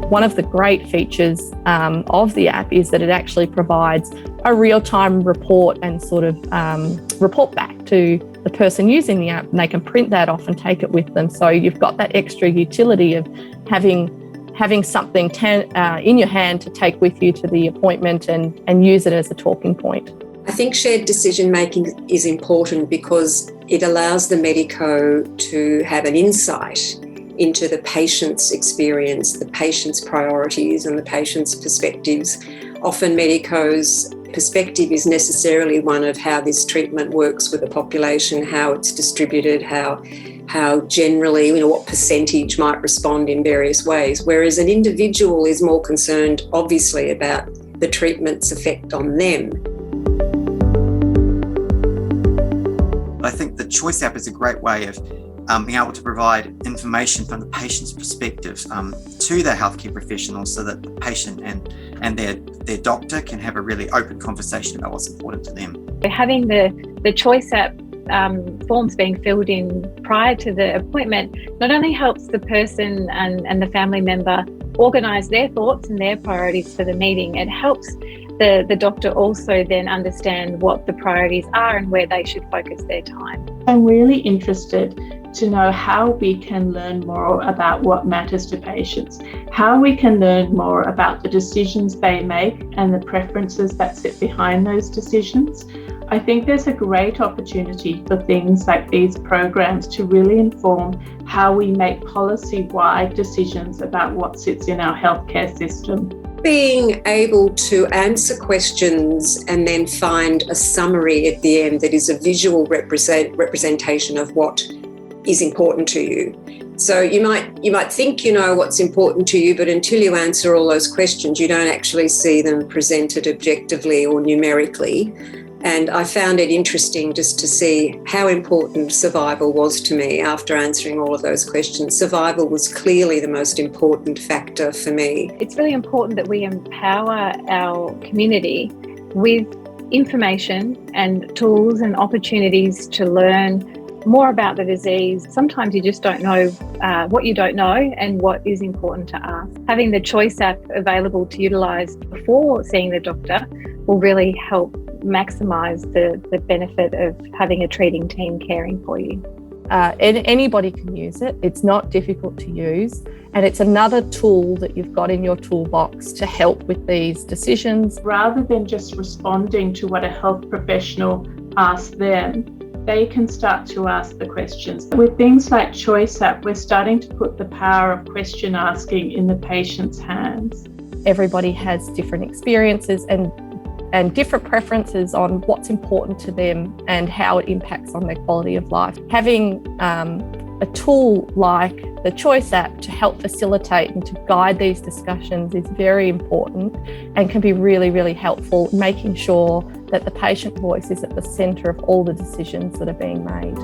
One of the great features of the app is that it actually provides a real-time report and sort of report back to the person using the app, and they can print that off and take it with them. So you've got that extra utility of having something in your hand to take with you to the appointment and use it as a talking point. I think shared decision making is important because it allows the medico to have an insight into the patient's experience, the patient's priorities and the patient's perspectives. Often medico's perspective is necessarily one of how this treatment works with the population, how it's distributed, how generally, what percentage might respond in various ways, whereas an individual is more concerned, obviously, about the treatment's effect on them. I think the ChoiceApp is a great way of being able to provide information from the patient's perspective to the healthcare professionals so that the patient and their doctor can have a really open conversation about what's important to them. Having the ChoiceApp forms being filled in prior to the appointment not only helps the person and the family member organise their thoughts and their priorities for the meeting, it helps the doctor also then understand what the priorities are and where they should focus their time. I'm really interested to know how we can learn more about what matters to patients, how we can learn more about the decisions they make and the preferences that sit behind those decisions. I think there's a great opportunity for things like these programs to really inform how we make policy-wide decisions about what sits in our healthcare system. Being able to answer questions and then find a summary at the end that is a visual representation of what is important to you. So you might think you know what's important to you, but until you answer all those questions, you don't actually see them presented objectively or numerically. And I found it interesting just to see how important survival was to me after answering all of those questions. Survival was clearly the most important factor for me. It's really important that we empower our community with information and tools and opportunities to learn more about the disease. Sometimes you just don't know what you don't know and what is important to ask. Having the ChoiceApp available to utilise before seeing the doctor will really help maximise the benefit of having a treating team caring for you. Anybody can use it. It's not difficult to use, and it's another tool that you've got in your toolbox to help with these decisions. Rather than just responding to what a health professional asks them, they can start to ask the questions. With things like ChoiceApp, we're starting to put the power of question asking in the patient's hands. Everybody has different experiences and different preferences on what's important to them and how it impacts on their quality of life. Having a tool like the ChoiceApp to help facilitate and to guide these discussions is very important and can be really, really helpful, making sure that the patient voice is at the centre of all the decisions that are being made.